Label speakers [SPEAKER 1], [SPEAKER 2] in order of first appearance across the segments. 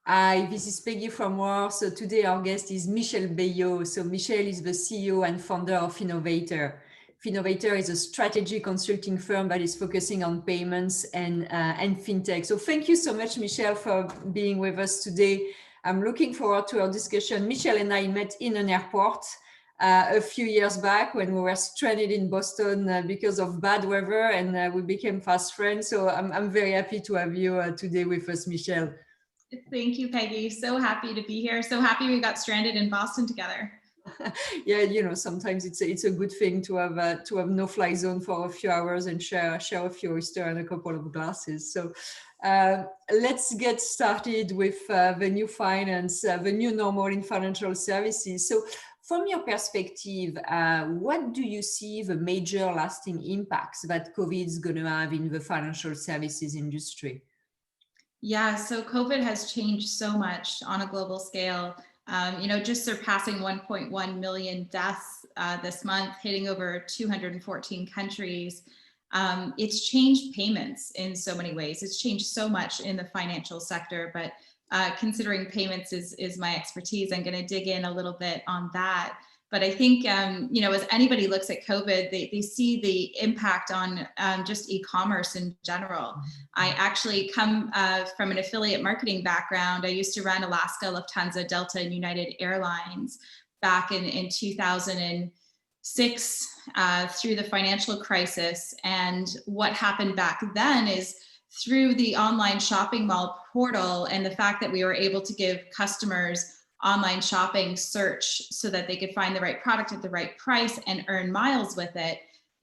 [SPEAKER 1] Hi, this is Peggy from War. So today our guest is Michel Beyo. So Michel is the CEO and founder of Finavator. Finavator is a strategy consulting firm that is focusing on payments and fintech. So thank you so much, Michel, for being with us today. I'm looking forward to our discussion. Michel and I met in an airport a few years back when we were stranded in Boston because of bad weather, and we became fast friends. So I'm very happy to have you today with us, Michel.
[SPEAKER 2] Thank you, Peggy. So happy to be here. So happy we got stranded in Boston together.
[SPEAKER 1] Yeah, sometimes it's a good thing to have no fly zone for a few hours and share a few oyster and a couple of glasses. So let's get started with the new finance, the new normal in financial services. So from your perspective, what do you see the major lasting impacts that COVID is going to have in the financial services industry?
[SPEAKER 2] Yeah, so COVID has changed so much on a global scale. Just surpassing 1.1 million deaths this month, hitting over 214 countries. It's changed payments in so many ways. It's changed so much in the financial sector, but considering payments is my expertise, I'm going to dig in a little bit on that. But I think, as anybody looks at COVID, they see the impact on just e-commerce in general. I actually come from an affiliate marketing background. I used to run Alaska, Lufthansa, Delta, and United Airlines back in 2006 through the financial crisis. And what happened back then is through the online shopping mall portal and the fact that we were able to give customers online shopping search so that they could find the right product at the right price and earn miles with it,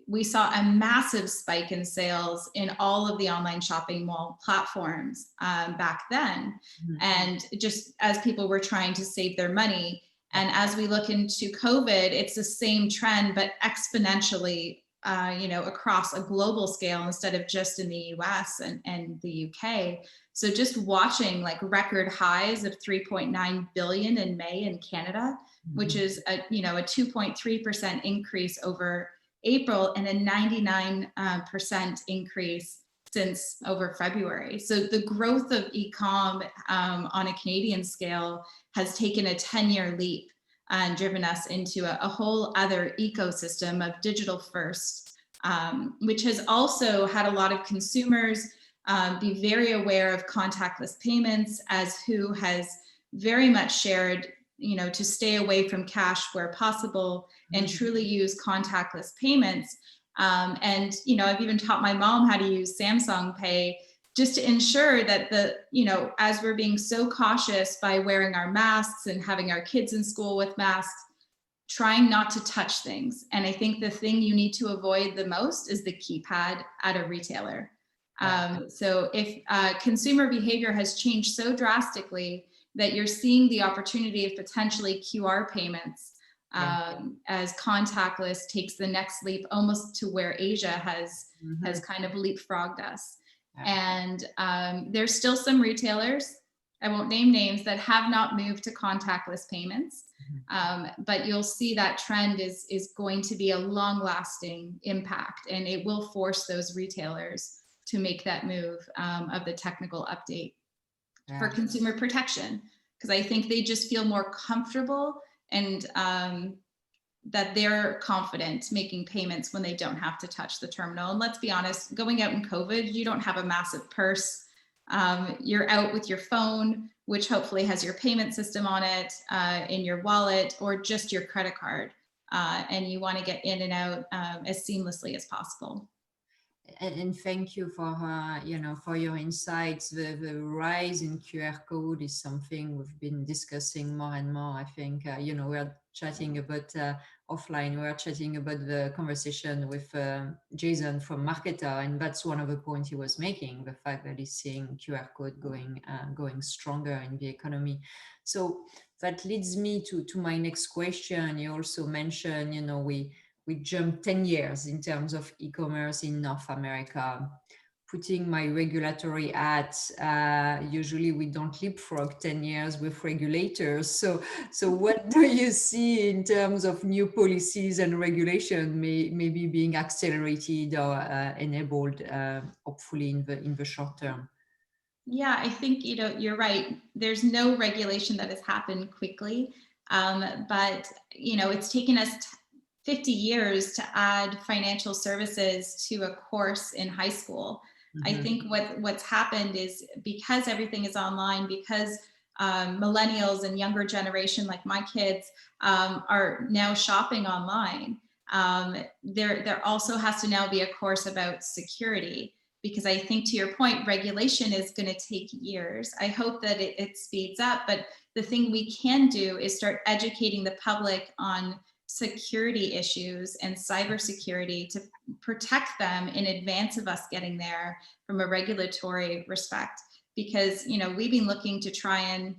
[SPEAKER 2] we saw a massive spike in sales in all of the online shopping mall platforms back then. Mm-hmm. And just as people were trying to save their money. And as we look into COVID, it's the same trend, but exponentially, across a global scale instead of just in the US and the UK. So just watching like record highs of 3.9 billion in May in Canada, mm-hmm. which is a 2.3% increase over April and a 99% increase since over February. So the growth of e-com on a Canadian scale has taken a 10-year leap and driven us into a whole other ecosystem of digital first, which has also had a lot of consumers be very aware of contactless payments, as who has very much shared, to stay away from cash where possible and truly use contactless payments. And I've even taught my mom how to use Samsung Pay just to ensure that as we're being so cautious by wearing our masks and having our kids in school with masks, trying not to touch things. And I think the thing you need to avoid the most is the keypad at a retailer. So if consumer behavior has changed so drastically that you're seeing the opportunity of potentially QR payments as contactless takes the next leap almost to where Asia has kind of leapfrogged us. And there's still some retailers, I won't name names, that have not moved to contactless payments. But you'll see that trend is going to be a long-lasting impact, and it will force those retailers to make that move of the technical update for consumer protection, because I think they just feel more comfortable and that they're confident making payments when they don't have to touch the terminal. And let's be honest, going out in COVID, you don't have a massive purse. You're out with your phone, which hopefully has your payment system on it, in your wallet, or just your credit card. And you want to get in and out as seamlessly as possible.
[SPEAKER 1] And thank you for for your insights. The rise in QR code is something we've been discussing more and more. I think we're chatting about offline. We're chatting about the conversation with Jason from Marketer, and that's one of the points he was making: the fact that he's seeing QR code going stronger in the economy. So that leads me to my next question. You also mentioned, we jumped 10 years in terms of e-commerce in North America. Putting my regulatory hat, usually we don't leapfrog 10 years with regulators. So what do you see in terms of new policies and regulation maybe being accelerated or enabled, hopefully in the short term?
[SPEAKER 2] Yeah, I think, you're right. There's no regulation that has happened quickly. But, it's taken us 50 years to add financial services to a course in high school. I
[SPEAKER 1] Mhm.
[SPEAKER 2] think what's happened is because everything is online, because millennials and younger generation, like my kids, are now shopping online. There also has to now be a course about security, because I think, to your point, regulation is going to take years. I hope that it speeds up, but the thing we can do is start educating the public on security issues and cybersecurity to protect them in advance of us getting there from a regulatory respect. Because, we've been looking to try and,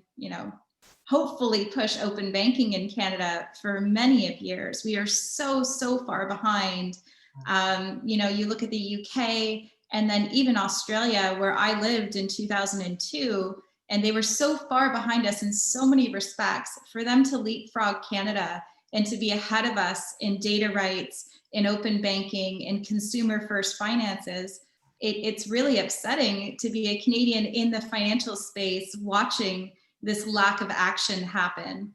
[SPEAKER 2] hopefully push open banking in Canada for many of years. We are so far behind. You look at the UK and then even Australia, where I lived in 2002, and they were so far behind us in so many respects. For them to leapfrog Canada and to be ahead of us in data rights, in open banking, in consumer first finances, it's really upsetting to be a Canadian in the financial space watching this lack of action happen.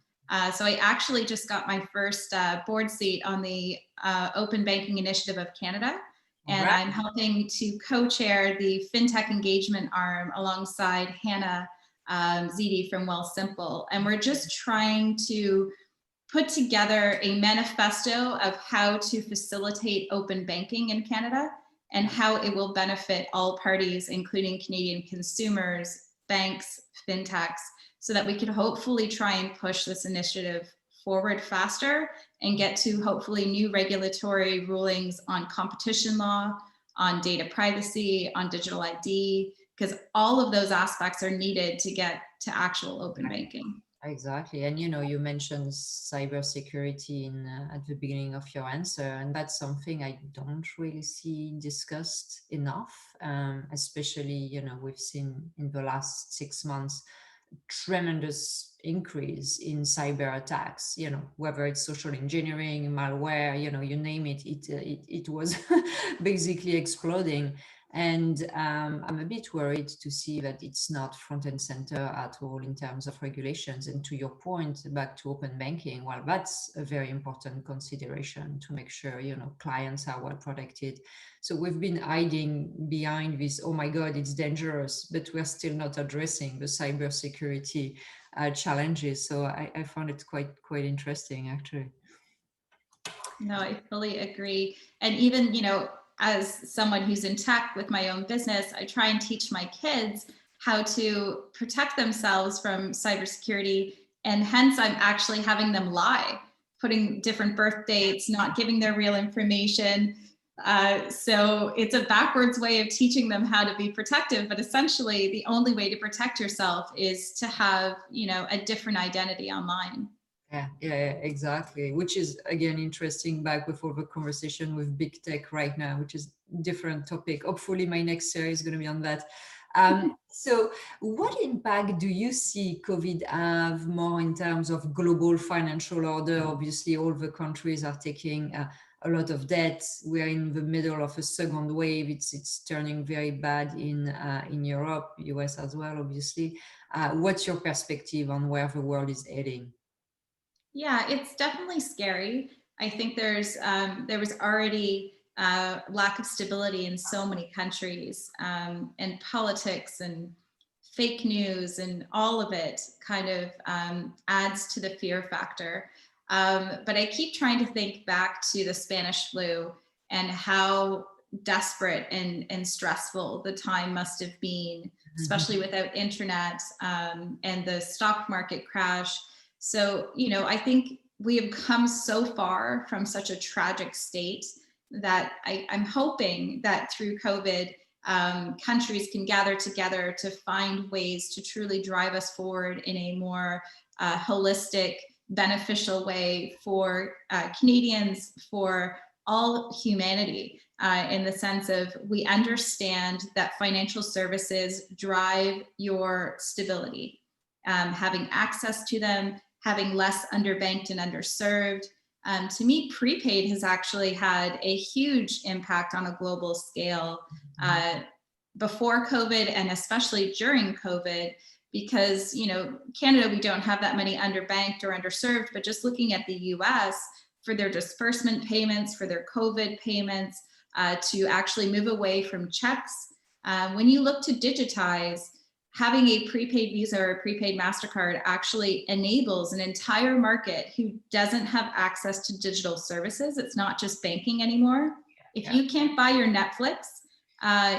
[SPEAKER 2] So I actually just got my first board seat on the Open Banking Initiative of Canada,
[SPEAKER 1] All
[SPEAKER 2] and
[SPEAKER 1] right.
[SPEAKER 2] I'm helping to co-chair the FinTech engagement arm alongside Hannah Ziti from Wealthsimple. And we're just trying to put together a manifesto of how to facilitate open banking in Canada and how it will benefit all parties, including Canadian consumers, banks, fintechs, so that we could hopefully try and push this initiative forward faster and get to hopefully new regulatory rulings on competition law, on data privacy, on digital ID, because all of those aspects are needed to get to actual open banking.
[SPEAKER 1] Exactly. And you mentioned cybersecurity at the beginning of your answer, and that's something I don't really see discussed enough. Especially, we've seen in the last 6 months tremendous increase in cyber attacks, whether it's social engineering, malware, you name it, it was basically exploding. And I'm a bit worried to see that it's not front and center at all in terms of regulations. And to your point, back to open banking, well, that's a very important consideration to make sure, clients are well protected. So we've been hiding behind this, oh my God, it's dangerous, but we're still not addressing the cybersecurity challenges. So I found it quite interesting, actually.
[SPEAKER 2] No, I fully agree. And even, as someone who's in tech with my own business, I try and teach my kids how to protect themselves from cybersecurity. And hence, I'm actually having them lie, putting different birth dates, not giving their real information. So it's a backwards way of teaching them how to be protective. But essentially, the only way to protect yourself is to have, a different identity online.
[SPEAKER 1] Yeah, exactly. Which is again interesting back with all the conversation with big tech right now, which is different topic. Hopefully, my next series is going to be on that. So, what impact do you see COVID have more in terms of global financial order? Obviously, all the countries are taking a lot of debt. We're in the middle of a second wave. It's turning very bad in Europe, US as well. Obviously, what's your perspective on where the world is heading?
[SPEAKER 2] Yeah, it's definitely scary. I think there was already lack of stability in so many countries, and politics and fake news and all of it kind of adds to the fear factor. But I keep trying to think back to the Spanish flu and how desperate and stressful the time must have been, especially without internet, and the stock market crash. So, I think we have come so far from such a tragic state that I'm hoping that through COVID, countries can gather together to find ways to truly drive us forward in a more holistic, beneficial way for Canadians, for all humanity, in the sense of we understand that financial services drive your stability. Having access to them, having less underbanked and underserved. To me, prepaid has actually had a huge impact on a global scale. before COVID and especially during COVID, because, Canada, we don't have that many underbanked or underserved, but just looking at the US for their disbursement payments, for their COVID payments, to actually move away from checks. When you look to digitize, having a prepaid Visa or a prepaid MasterCard actually enables an entire market who doesn't have access to digital services. It's not just banking anymore. If you can't buy your Netflix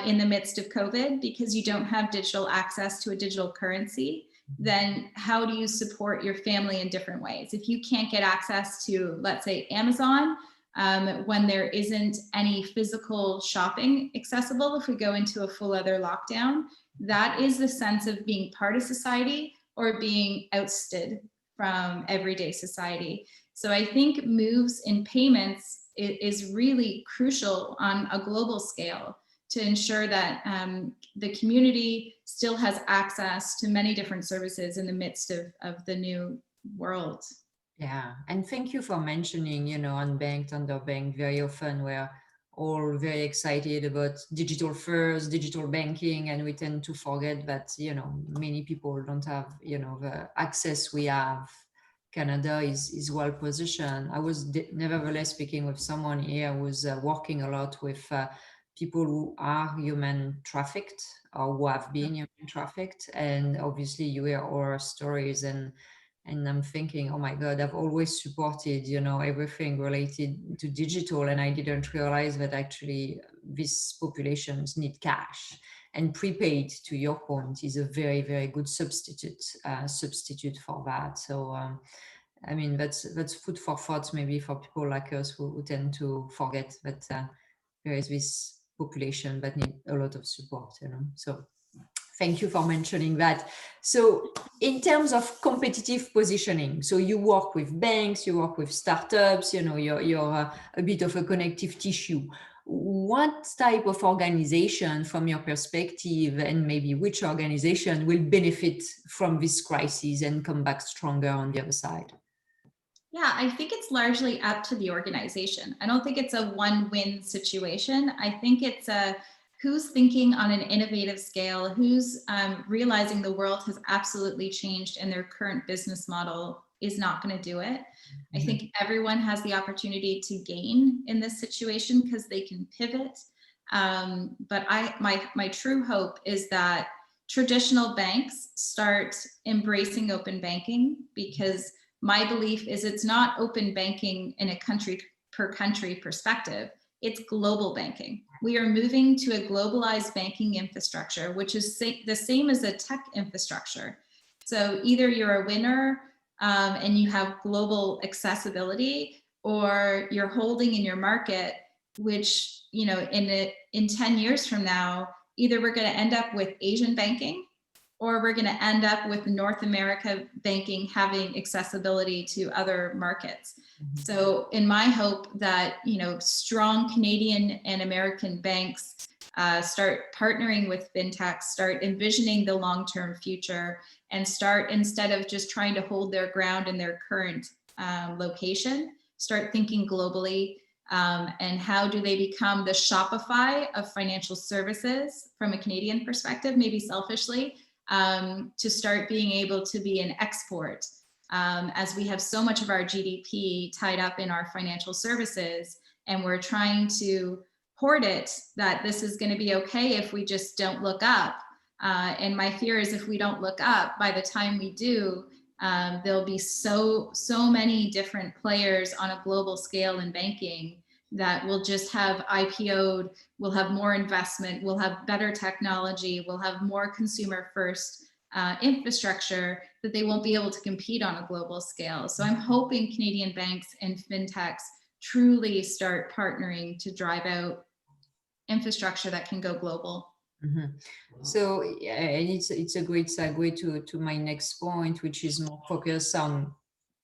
[SPEAKER 2] in the midst of COVID because you don't have digital access to a digital currency, then how do you support your family in different ways? If you can't get access to, let's say, Amazon, when there isn't any physical shopping accessible, if we go into a full other lockdown, that is the sense of being part of society or being ousted from everyday society. So I think moves in payments is really crucial on a global scale to ensure that the community still has access to many different services in the midst of the new world.
[SPEAKER 1] Yeah, and thank you for mentioning, unbanked, underbanked. Very often we're all very excited about digital first, digital banking, and we tend to forget that, many people don't have, the access we have. Canada is well positioned. I was nevertheless speaking with someone here who was working a lot with people who are human trafficked or who have been human trafficked. And obviously you hear horror stories, and I'm thinking, oh my God, I've always supported, everything related to digital. And I didn't realize that actually these populations need cash. And prepaid, to your point, is a very, very good substitute for that. So, I mean, that's food for thought, maybe for people like us who tend to forget that there is this population that need a lot of support, So thank you for mentioning that. So in terms of competitive positioning, so you work with banks, you work with startups, you're a bit of a connective tissue. What type of organization, from your perspective, and maybe which organization will benefit from this crisis and come back stronger on the other side?
[SPEAKER 2] Yeah, I think it's largely up to the organization. I don't think it's a one-win situation. I think it's who's thinking on an innovative scale, who's realizing the world has absolutely changed and their current business model is not going to do it. I think everyone has the opportunity to gain in this situation because they can pivot. But my true hope is that traditional banks start embracing open banking, because my belief is it's not open banking in a country per country perspective. It's global banking. We are moving to a globalized banking infrastructure, which is the same as a tech infrastructure. So either you're a winner and you have global accessibility, or you're holding in your market, which, in 10 years from now, either we're going to end up with Asian banking, or we're going to end up with North America banking having accessibility to other markets. So in my hope that, strong Canadian and American banks start partnering with FinTech, start envisioning the long-term future, and start, instead of just trying to hold their ground in their current location, start thinking globally. And how do they become the Shopify of financial services from a Canadian perspective, maybe selfishly, to start being able to be an export, as we have so much of our GDP tied up in our financial services, and we're trying to hoard it, that this is going to be okay if we just don't look up. And my fear is if we don't look up, by the time we do, there'll be so many different players on a global scale in banking that will just have IPO'd, we'll have more investment, we'll have better technology, we'll have more consumer first infrastructure, that they won't be able to compete on a global scale. So I'm hoping Canadian banks and FinTechs truly start partnering to drive out infrastructure that can go global.
[SPEAKER 1] So and it's a great segue to my next point, which is more focused on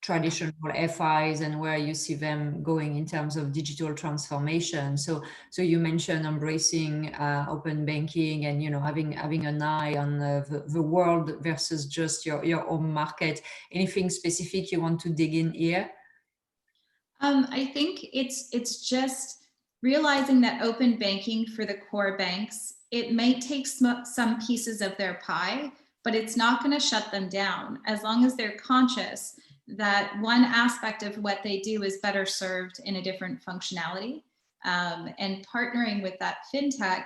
[SPEAKER 1] traditional FIs and where you see them going in terms of digital transformation. So you mentioned embracing open banking and having an eye on the world versus just your own market. Anything specific you want to dig in here?
[SPEAKER 2] I think it's just realizing that open banking for the core banks it may take some pieces of their pie, but it's not going to shut them down as long as they're conscious that one aspect of what they do is better served in a different functionality. And partnering with that FinTech,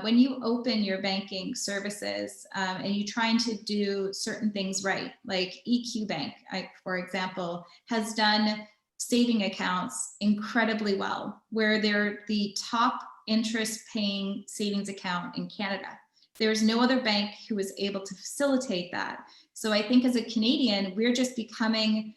[SPEAKER 2] when you open your banking services and you're trying to do certain things right, like EQ Bank, for example, has done saving accounts incredibly well, where they're the top interest paying savings account in Canada. There's no other bank who is able to facilitate that. So I think as a Canadian, we're just becoming,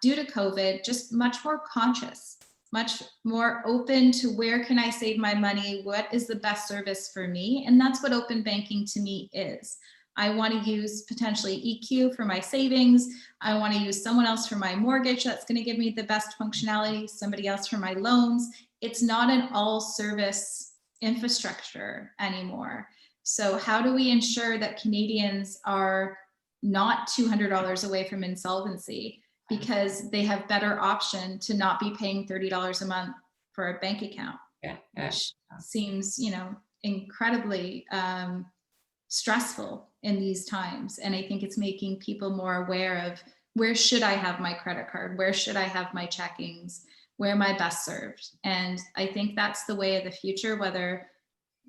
[SPEAKER 2] due to COVID, just much more conscious, much more open to where can I save my money? What is the best service for me? And that's what open banking to me is. I want to use potentially EQ for my savings. I want to use someone else for my mortgage that's going to give me the best functionality, somebody else for my loans. It's not an all service infrastructure anymore. So how do we ensure that Canadians are not $200 away from insolvency because they have better option to not be paying $30 a month for a bank account, which seems, incredibly stressful in these times. And I think it's making people more aware of where should I have my credit card? Where should I have my checkings? Where am I best served? And I think that's the way of the future, whether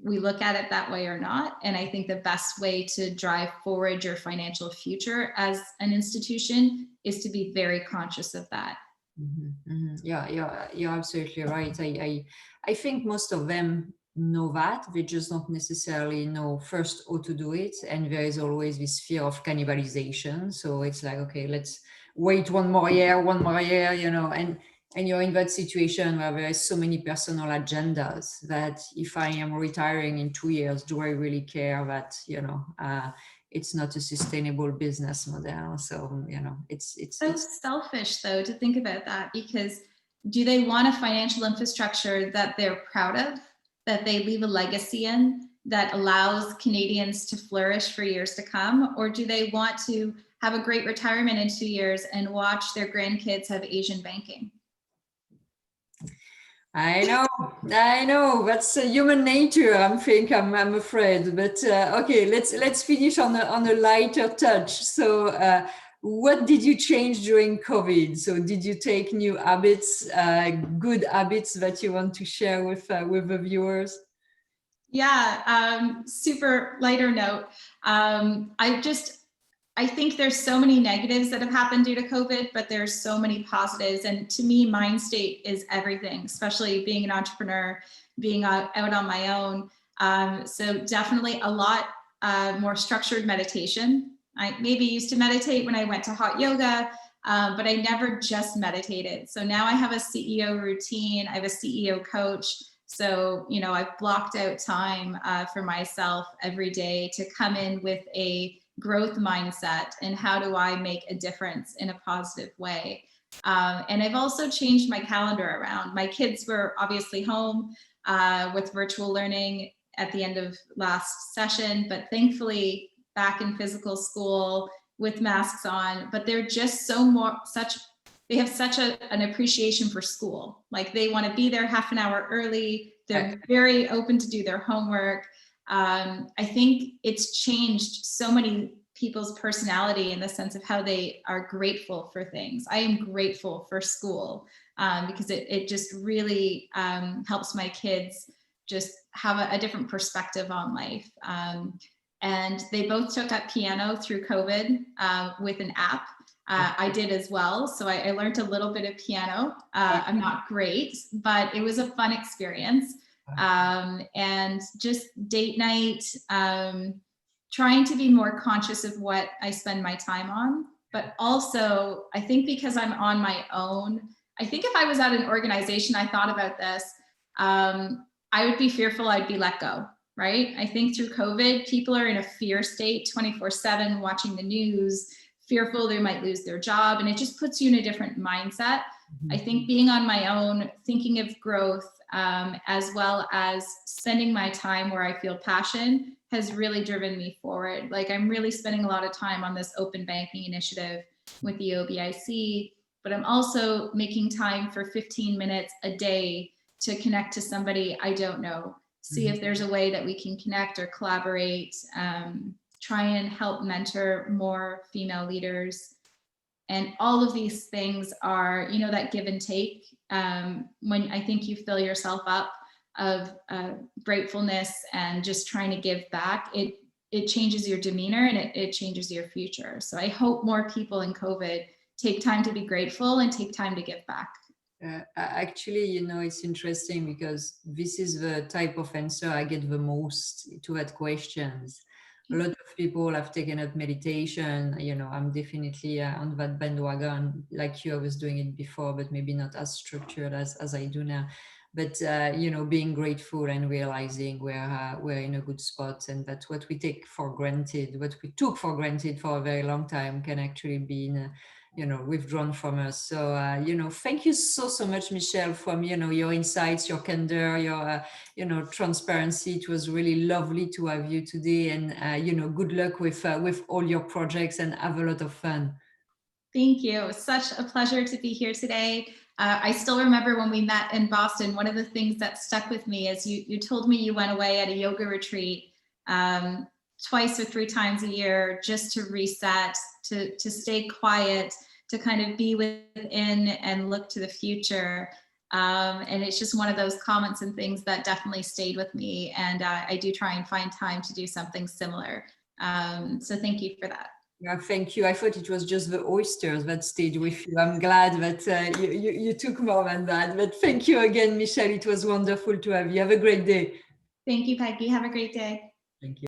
[SPEAKER 2] we look at it that way or not. And I think the best way to drive forward your financial future as an institution is to be very conscious of that.
[SPEAKER 1] Mm-hmm, mm-hmm. Yeah, you're absolutely right. I think most of them know that. They just don't necessarily know first how to do it. And there is always this fear of cannibalization. So it's like, okay, let's wait one more year, and you're in that situation where there is so many personal agendas that if I am retiring in 2 years, do I really care that, it's not a sustainable business model. So, it's
[SPEAKER 2] selfish though, to think about that, because do they want a financial infrastructure that they're proud of, that they leave a legacy in, that allows Canadians to flourish for years to come? Or do they want to have a great retirement in 2 years and watch their grandkids have Asian banking?
[SPEAKER 1] I know. That's human nature. I'm afraid. But okay, let's finish on a lighter touch. So, what did you change during COVID? So, did you take new habits, good habits that you want to share with the viewers?
[SPEAKER 2] Yeah, super lighter note. I think there's so many negatives that have happened due to COVID, but there's so many positives. And to me, mind state is everything, especially being an entrepreneur, being out on my own. So definitely a lot more structured meditation. I maybe used to meditate when I went to hot yoga, but I never just meditated. So now I have a CEO routine. I have a CEO coach. So, I've blocked out time for myself every day to come in with a growth mindset and how do I make a difference in a positive way. And I've also changed my calendar around. My kids were obviously home with virtual learning at the end of last session, but thankfully back in physical school with masks on, but they're just they have such an appreciation for school. Like they want to be there half an hour early. They're very open to do their homework. I think it's changed so many people's personality in the sense of how they are grateful for things. I am grateful for school because it just really helps my kids just have a different perspective on life. And they both took up piano through COVID with an app. I did as well. So I learned a little bit of piano. I'm not great, but it was a fun experience. And just date night, trying to be more conscious of what I spend my time on. But also, I think because I'm on my own, I think if I was at an organization, I thought about this, I would be fearful I'd be let go, right? I think through COVID, people are in a fear state 24/7, watching the news, fearful they might lose their job, and it just puts you in a different mindset. Mm-hmm. I think being on my own, thinking of growth, as well as spending my time where I feel passion has really driven me forward. Like I'm really spending a lot of time on this open banking initiative with the OBIC, but I'm also making time for 15 minutes a day to connect to somebody I don't know, see if there's a way that we can connect or collaborate, try and help mentor more female leaders. And all of these things are, you know, that give and take. When I think you fill yourself up of gratefulness and just trying to give back, it changes your demeanor and it changes your future. So I hope more people in COVID take time to be grateful and take time to give back.
[SPEAKER 1] Actually, you know, it's interesting because this is the type of answer I get the most to that questions. A lot of people have taken up meditation. You know, I'm definitely on that bandwagon. Like you, I was doing it before, but maybe not as structured as I do now. But you know, being grateful and realizing we're in a good spot, and that what we take for granted, what we took for granted for a very long time, can actually be in a, you know, withdrawn from us. So you know, thank you so much, Michelle, from, you know, your insights, your candor, your you know, transparency. It was really lovely to have you today, and you know, good luck with all your projects, and have a lot of fun.
[SPEAKER 2] Thank you. It was such a pleasure to be here today. I still remember when we met in Boston, one of the things that stuck with me is you told me you went away at a yoga retreat twice or three times a year just to reset, to stay quiet, to kind of be within and look to the future. And it's just one of those comments and things that definitely stayed with me. And I do try and find time to do something similar. So thank you for that.
[SPEAKER 1] Yeah, thank you. I thought it was just the oysters that stayed with you. I'm glad that you took more than that. But thank you again, Michelle. It was wonderful to have you. Have a great day.
[SPEAKER 2] Thank you, Peggy. Have a great day.
[SPEAKER 1] Thank you.